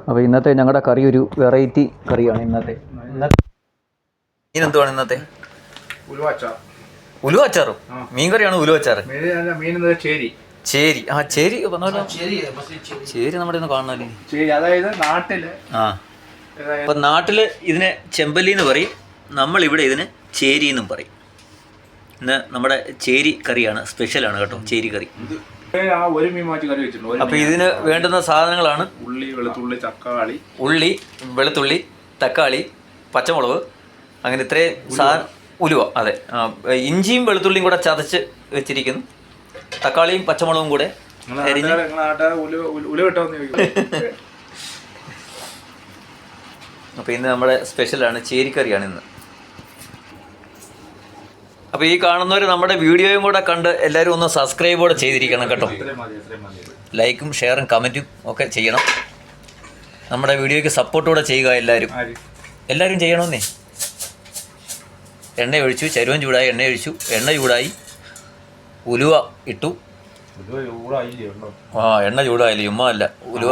അപ്പോൾ ഇന്നത്തെ ഞങ്ങളുടെ കറി ഒരു വെറൈറ്റി കറിയാണ്. ഇന്നത്തെ മീനെന്തുവാണ് ഇന്നത്തെ? ഉലുവച്ചാറും മീൻ കറിയാണ്. ഉലുവച്ചാറ് ചേരി. ആ ചേരി പറഞ്ഞല്ലോ. ചേരി നമ്മുടെ ഒന്ന് കാണണല്ലേ. അതായത് നാട്ടില് അപ്പം നാട്ടില് ഇതിനെ ചെമ്പല്ലി എന്ന് പറയും, നമ്മളിവിടെ ഇതിന് ചേരി എന്നും പറയും. ഇന്ന് നമ്മുടെ ചേരി കറിയാണ്, സ്പെഷ്യലാണ് കേട്ടോ ചേരി കറി. ഒരു മീൻ മാറ്റി കറി വെച്ചിട്ടുണ്ട്. അപ്പോൾ ഇതിന് വേണ്ടുന്ന സാധനങ്ങളാണ് ഉള്ളി, വെളുത്തുള്ളി, തക്കാളി. ഉള്ളി, വെളുത്തുള്ളി, തക്കാളി, പച്ചമുളക്, അങ്ങനെ ഇത്രയും സാധനം. ഉലുവ, അതെ. ഇഞ്ചിയും വെളുത്തുള്ളിയും കൂടെ ചതച്ച് വെച്ചിരിക്കുന്നു. തക്കാളിയും പച്ചമുളകും കൂടെ അരിഞ്ഞ്. അപ്പോൾ ഇന്ന് നമ്മുടെ സ്പെഷ്യലാണ് ചേരിക്കറിയാണ് ഇന്ന്. അപ്പോൾ ഈ കാണുന്നവർ നമ്മുടെ വീഡിയോയും കൂടെ കണ്ട് എല്ലാവരും ഒന്ന് സബ്സ്ക്രൈബോടെ ചെയ്തിരിക്കണം കേട്ടോ. ലൈക്കും ഷെയറും കമൻറ്റും ഒക്കെ ചെയ്യണം. നമ്മുടെ വീഡിയോയ്ക്ക് സപ്പോർട്ടോടെ ചെയ്യുക എല്ലാവരും ചെയ്യണമെന്നേ. എണ്ണ ഒഴിച്ചു, ചരുവൻ ചൂടായി, എണ്ണ ഒഴിച്ചു, എണ്ണ ചൂടായി, ഉലുവ ഇട്ടു. എണ്ണ ചൂടായില്ലേ, ഉമ്മ അല്ല ഉലുവ.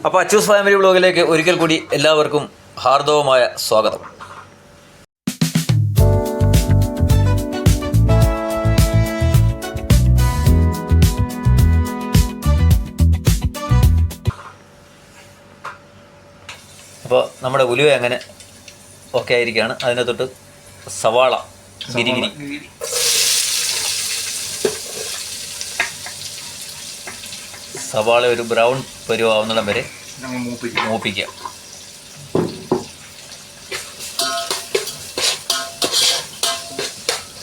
അപ്പോൾ അച്ചൂസ് ഫാമിലി വ്ലോഗിലേക്ക് ഒരിക്കൽ കൂടി എല്ലാവർക്കും ഹാർദവമായ സ്വാഗതം. അപ്പോൾ നമ്മുടെ ഉലുവ അങ്ങനെ ഓക്കെ ആയിരിക്കുകയാണ്. അതിനെ തൊട്ട് സവാള ഗിരിഗിരി. സവാള ഒരു ബ്രൗൺ പരുവാവുന്നിടം വരെ മൂപ്പിക്കുക.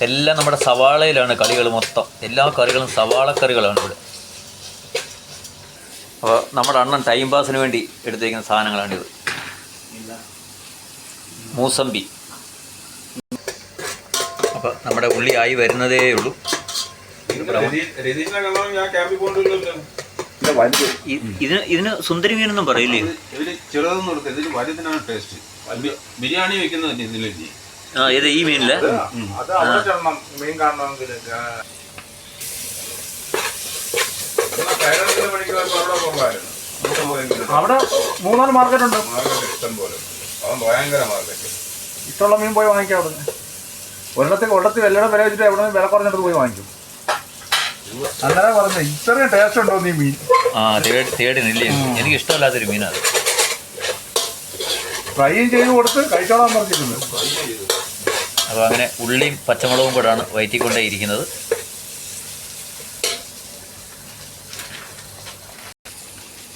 എല്ലാം നമ്മുടെ സവാളയിലാണ് കളികൾ മൊത്തം. എല്ലാ കറികളും സവാള കറികളാണ് ഇവിടെ. അപ്പോൾ നമ്മുടെ അണ്ണൻ ടൈം പാസിന് വേണ്ടി എടുത്തിരിക്കുന്ന സാധനങ്ങളാണിത്. മൂസമ്പി. അപ്പോൾ നമ്മുടെ ഉള്ളി ആയി വരുന്നതേ ഉള്ളൂ. ഇതിന് സുന്ദരി മീനൊന്നും പറയില്ലേ? ബിരിയാണി വെക്കുന്നത് ഏത് ഈ മീനില്? അവിടെ 3-4 മാർക്കറ്റ് ഉണ്ട്. ഇഷ്ടമുള്ള മീൻ പോയി വാങ്ങിക്കാം. അവിടെ ഒരിടത്ത് വെല്ലടം വില വെച്ചിട്ട് എവിടെ വില കുറഞ്ഞിട്ട് പോയി വാങ്ങിക്കും. അങ്ങനെ പറഞ്ഞ ഇത്രയും ടേസ്റ്റ് ഉണ്ടോ നീ മീൻ? തേടിനില്ലേ, എനിക്ക് ഇഷ്ടമല്ലാത്തൊരു മീനാണ്. ഫ്രൈയും ചെയ്ത് കൊടുത്ത് കഴിച്ചോളാൻ പറഞ്ഞിട്ടുണ്ട്. അപ്പോൾ അങ്ങനെ ഉള്ളിയും പച്ചമുളകും കൂടാണ് വയറ്റിക്കൊണ്ടേ ഇരിക്കുന്നത്.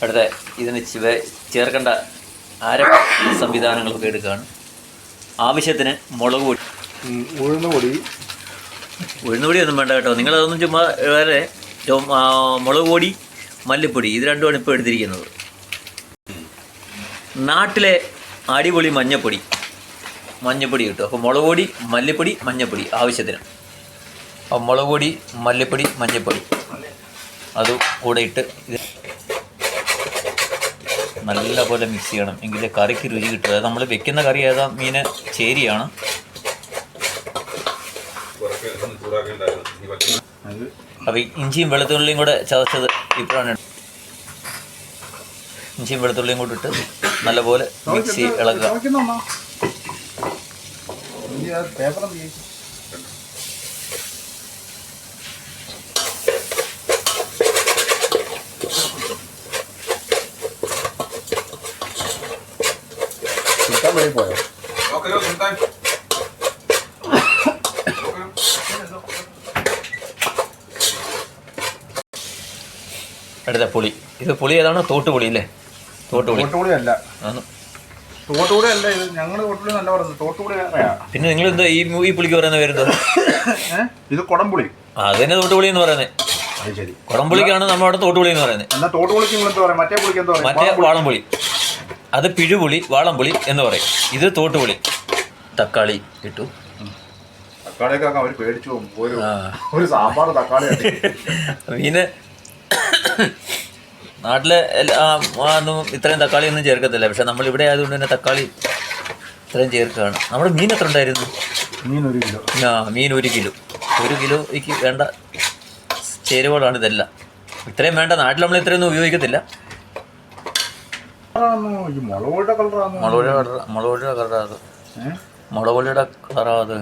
അടുത്ത ഇതിന് ചേർക്കേണ്ട സംവിധാനങ്ങളൊക്കെ എടുക്കുകയാണ്. ആവശ്യത്തിന് മുളക് പൊടി, ഉഴുന്നുപൊടി ഒന്നും വേണ്ട കേട്ടോ. നിങ്ങളതൊന്നും ചുമ്മാ വേറെ മുളക് പൊടി, മല്ലിപ്പൊടി, ഇത് രണ്ടുമാണ് ഇപ്പോൾ എടുത്തിരിക്കുന്നത്. നാട്ടിലെ അടിപൊളി മഞ്ഞപ്പൊടി കിട്ടും. അപ്പോൾ മുളക് പൊടി, മല്ലിപ്പൊടി, മഞ്ഞപ്പൊടി ആവശ്യത്തിന്. അപ്പോൾ മുളക് പൊടി, മല്ലിപ്പൊടി, മഞ്ഞപ്പൊടി അതും കൂടെ ഇട്ട് ഇത് നല്ല പോലെ മിക്സ് ചെയ്യണം. എങ്കിലേ കറിക്ക് രുചി കിട്ടും. അതായത് നമ്മൾ വെക്കുന്ന കറി ഏതാ മീന് ചേരിയാണ്. അപ്പോൾ ഇഞ്ചിയും വെളുത്തുള്ളിയും കൂടെ ചതച്ചത് ഇപ്പോഴാണ്. ഇഞ്ചിയും വെളുത്തുള്ളിയും കൂടെ ഇട്ട് നല്ലപോലെ മിക്സ് ഇളക്കുക. പോയോ അടുത്ത പുളി. ഇത് പുളി ഏതാണ്? തോട്ടുപുളി അല്ലേ? തോട്ടുപുളി അല്ല, ഇത് ഞങ്ങള് തോട്ടുപുളി നല്ല പറയുന്നത്. തോട്ടുപുളി പിന്നെ നിങ്ങൾ എന്താ ഈ പുളിക്ക് പറയുന്ന പേരെന്തോ? ഇത് കുടംപുളി. അത് തന്നെ തോട്ടുപുളി എന്ന് പറയുന്നത്. കുടംപുളിക്കാണ് നമ്മുടെ തോട്ടുപുളി എന്ന് പറയുന്നത്. മറ്റേ വാളംപുളി, അത് പിഴുപുളി, വാളംപുളി എന്ന് പറയും. ഇത് തോട്ടുപുളി. തക്കാളി ഇട്ടു. മീന് നാട്ടിലെ ഒന്നും ഇത്രയും തക്കാളി ഒന്നും ചേർക്കത്തില്ല. പക്ഷെ നമ്മളിവിടെ ആയതുകൊണ്ട് തന്നെ തക്കാളി ഇത്രയും ചേർക്കുകയാണ്. നമ്മുടെ മീൻ എത്ര ഉണ്ടായിരുന്നു? മീൻ 1 കിലോ. മീൻ 1 കിലോ. 1 കിലോയ്ക്ക് വേണ്ട ചേരുവകളാണ് ഇതെല്ലാം. ഇത്രയും വേണ്ട, നാട്ടിൽ നമ്മൾ ഇത്രയൊന്നും ഉപയോഗിക്കത്തില്ല. മുളക് പൊടിയുടെ കളറാണ്. മുളക് പൊടിയുടെ കളറാ അത്.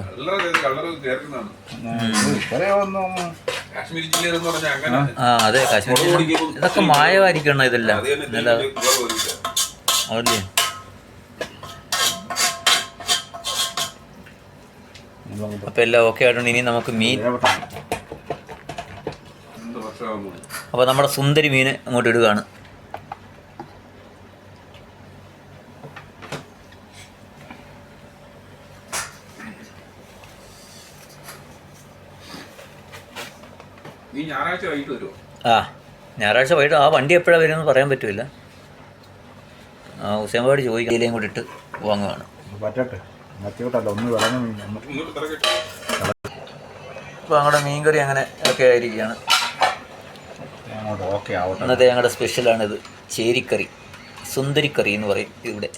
ആ അതെ, കാശ്മീരി. ഇതൊക്കെ മായമായിരിക്കണം ഇതെല്ലാം. അതല്ലേ. അപ്പം എല്ലാം ഓക്കെ ആയിട്ടുണ്ട്. ഇനി നമുക്ക് മീൻ. അപ്പോൾ നമ്മുടെ സുന്ദരി മീൻ അങ്ങോട്ട് ഇടുകയാണ്. ആ ഞായറാഴ്ച വൈകിട്ട്. ആ വണ്ടി എപ്പോഴാണ് വരുന്നത് പറയാൻ പറ്റില്ല. ഹുസൈൻപാട് ചോദിക്കുകയും കൂടി ഇട്ട് വാങ്ങുകയാണ്. അപ്പോൾ ഞങ്ങളുടെ മീൻകറി അങ്ങനെ ഒക്കെ ആയിരിക്കുകയാണ്. ഇന്നത്തെ ഞങ്ങളുടെ സ്പെഷ്യലാണിത്, ചേരിക്കറി, സുന്ദരിക്കറി എന്ന് പറയും ഇവിടെ.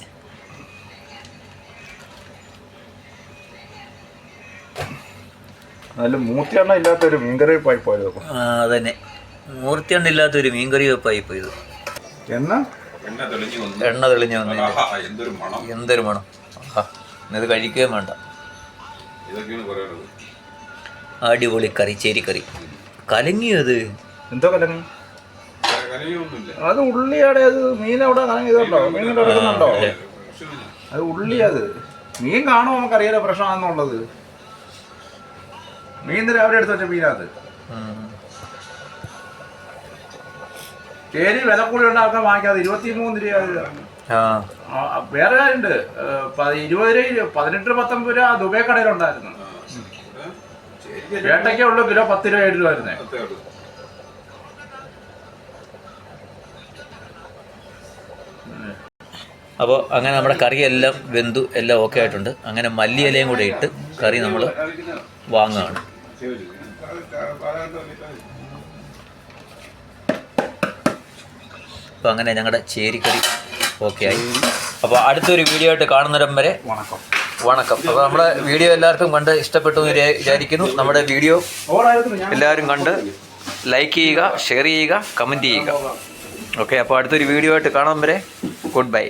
നല്ല മൂർത്തിയെണ്ണ ഇല്ലാത്തൊരു മീൻകറി വെപ്പായി പോയത്. അതന്നെ, മൂർത്തിയെണ്ണ ഇല്ലാത്തൊരു മീൻകറി വെപ്പായി പോയത്. എണ്ണ തെളിഞ്ഞു വന്നില്ല. എന്തൊരു മണം. ഇത് കഴിക്കുകയും വേണ്ട. അടിപൊളി കറി, ചേരിക്കറി. കലങ്ങിയത് എന്തോ കലങ്ങി? അത് ഉള്ളിയുടെ. അത് മീൻ അവിടെ കലങ്ങിയതുണ്ടോ? മീൻ എടുക്കുന്നുണ്ടോ? അത് ഉള്ളി. അത് മീൻ കാണുമോ നമുക്കറിയാലോ പ്രശ്നമാണെന്നുള്ളത്. മീൻ രാവിലെ എടുത്ത് വെച്ച മീനത്. ചേരി വില കൂടി ഉണ്ടാക്കാൻ വാങ്ങിക്കാതെ 23 രൂപ. വേറെ കാര്യമുണ്ട്, 20 രൂപ, 18-19 രൂപ ദുബൈ കടയിലുണ്ടായിരുന്നു. വേട്ടയ്ക്കേ ഉള്ളു കിലോ 10 രൂപ 7 രൂപ വരുന്നേ. അപ്പോൾ അങ്ങനെ നമ്മുടെ കറിയെല്ലാം വെന്തു, എല്ലാം ഓക്കെ ആയിട്ടുണ്ട്. അങ്ങനെ മല്ലിയിലയും കൂടെ ഇട്ട് കറി നമ്മൾ വാങ്ങുകയാണ്. അപ്പോൾ അങ്ങനെ ഞങ്ങളുടെ ചേരിക്കറി ഓക്കെ ആയി. അപ്പോൾ അടുത്തൊരു വീഡിയോ ആയിട്ട് കാണുന്നിടം വരെ വണക്കം. അപ്പോൾ നമ്മുടെ വീഡിയോ എല്ലാവർക്കും കണ്ട് ഇഷ്ടപ്പെട്ടു എന്ന് വിചാരിക്കുന്നു. നമ്മുടെ വീഡിയോ എല്ലാവരും കണ്ട് ലൈക്ക് ചെയ്യുക, ഷെയർ ചെയ്യുക, കമൻറ്റ് ചെയ്യുക. ഓക്കെ, അപ്പോൾ അടുത്തൊരു വീഡിയോ ആയിട്ട് കാണും വരെ ഗുഡ് ബൈ.